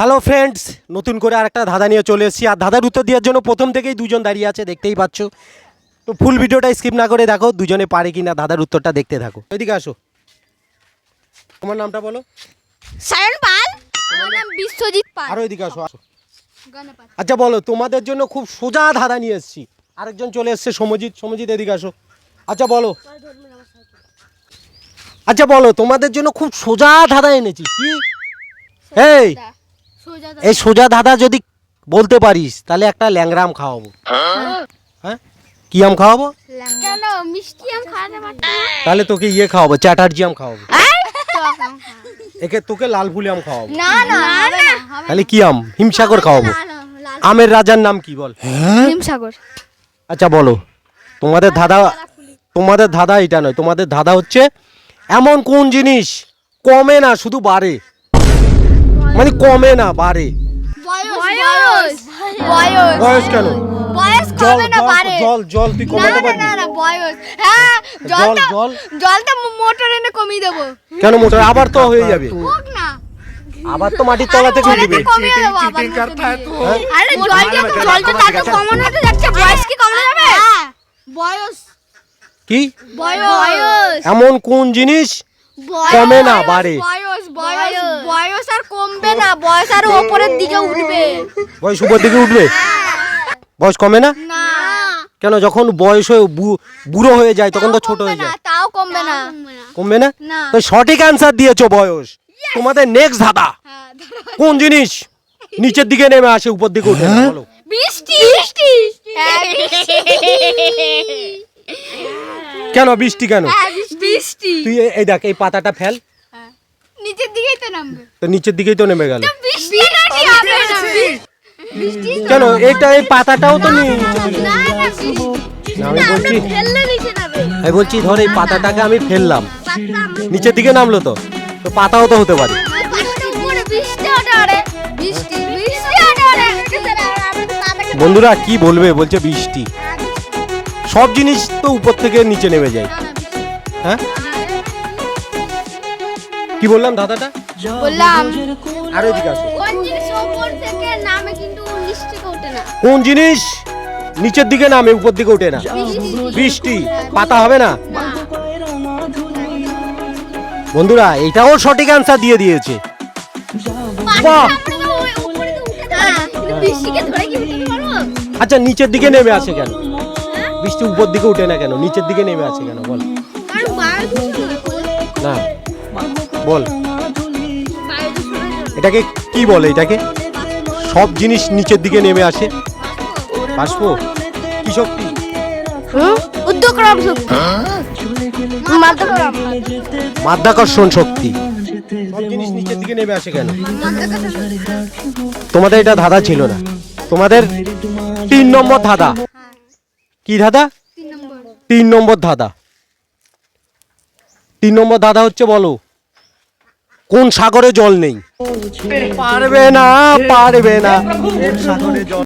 Hello friends, নতুন করে আরেকটা ধাঁধা নিয়ে চলে এসেছি। আর ধাঁধার উত্তর দেওয়ার জন্য প্রথম থেকেই দুজন দাঁড়িয়ে আছে, দেখতেই পাচ্ছ। তো ফুল ভিডিওটা স্কিপ না করে দেখো, দুজনে পারে কিনা ধাঁধার উত্তরটা দেখতে থাকো। এদিকে আসো, তোমার নামটা বলো। সায়ন পাল। আমার নাম বিশ্বজিৎ পাল। আরো এদিকে আসো। আচ্ছা বলো, তোমাদের জন্য খুব সোজা ধাঁধা নিয়ে এসেছি। আরেকজন চলে এসছে, সমজিৎ। সমজিৎ এদিকে আসো। আচ্ছা বলো, তোমাদের জন্য খুব সোজা ধাঁধা এনেছি। কি এই সোজা ধাঁধা যদি বলতে পারিস তাহলে একটা ল্যাংরাম খাওয়াবো। হ্যাঁ, কি আম খাওয়াবো? কেন মিষ্টি আম খাওয়াতে পারতো? তাহলে তোকে ইয়ে খাওয়াবো, চ্যাটার্জি আম খাওয়াবো। একে তোকে লাল ফুলি আম খাওয়াবো। না না না, তাহলে কি আম? হিমসাগর খাওয়াবো। আমের রাজার নাম কি বল? হিমসাগর। আচ্ছা বলো, তোমাদের ধাঁধা এটা নয়। তোমাদের ধাঁধা হচ্ছে এমন কোন জিনিস কমে না, শুধু বাড়ে। মানে কমে না, বাড়ে। বয়স বয়স কেন? বয়স জল কমে না বাড়ে। জল তুই কমাতে পারবি? না বয়স। হ্যাঁ, জলটা মোটর এনে কমিয়ে দেবো। কেন মোটর? আবার তো হয়ে যাবে। হোক না, আবার তো মাটির তলা থেকে উঠবে। কমিয়ে দেবো আবার। আরে জলটা তাকে কমানোতে যাচ্ছে, বয়স কি কমানো যাবে? বয়স কি? বয়স এমন কোন জিনিস কমে না, বাড়ে? বয়স আর কমবে না, বয়স আর উপরের দিকে উঠবে। বয়স উপর দিকে উঠবে, বয়স কমে না? না কেন? যখন বয়স হয়ে বুড়ো হয়ে যায় তখন তো ছোট হয়ে যায়। তাও কমবে না। কমবে না? না। তো সঠিক অ্যান্সার দিয়েছো, বয়স। তোমাদের নেক্সট ধাঁধা, কোন জিনিস নিচের দিকে নেমে আসে, উপর দিকে ওঠে না? বলো। বৃষ্টি। কেন বৃষ্টি? কেন বৃষ্টি তুই এই দেখ, এই পাতাটা ফেল, নিচের দিকেই তো নামবে। তো নিচের দিকেই তো নেমে গেল। বৃষ্টি নাকি হবে না? বৃষ্টি কেন? এই পাতাটাও তো নিচে চলে না গেল। না, বৃষ্টি না, আমি বলছি, ফেললে নিচে নামবে। আমি বলছি ধর এই পাতাটাকে আমি ফেললাম, নিচের দিকে নামলো, তো পাতাও তো হতে পারে। বৃষ্টি ওঠে, আরে বৃষ্টি ওঠে, আরে বন্ধুরা কি বলবে? বলছে বৃষ্টি। সব জিনিস তো উপর থেকে নিচে নেমে যায়। হ্যাঁ, কি বললাম ধাঁধাটা? বললাম আর এদিকে আসো। কোন জিনিস উপর থেকে নামে কিন্তু নিচ থেকে ওঠে না? কোন জিনিস নিচের দিকে নামে, উপর দিকে ওঠে না? বৃষ্টি। পাতা হবে না? বন্ধুরা এটাও সঠিক অ্যান্সার দিয়ে দিয়েছে। বাহ! বৃষ্টিকে ধরে কি উঠতে পারবো? আচ্ছা নিচের দিকে নেমে আসে কেন? বৃষ্টি উপর দিকে উঠে না কেন, নিচের দিকে নেমে আসে কেন? বল না, বল এটাকে কি বলে? এটাকে সব জিনিস নিচের দিকে নেমে আসে। বাষ্প? কি শক্তি? উদ্যোগক্রম শক্তি, মাধ্যাকর্ষণ শক্তি। সব জিনিস নিচের দিকে নেমে আসে কেন? তোমাদের এটা ধাঁধা ছিল না। তোমাদের 3 নম্বর ধাঁধা। কি ধাঁধা? 3 নম্বর ধাঁধা। 3 নম্বর ধাঁধা হচ্ছে, বলো কোন সাগরে জল নেই? পারবে না। কোন সাগরে জল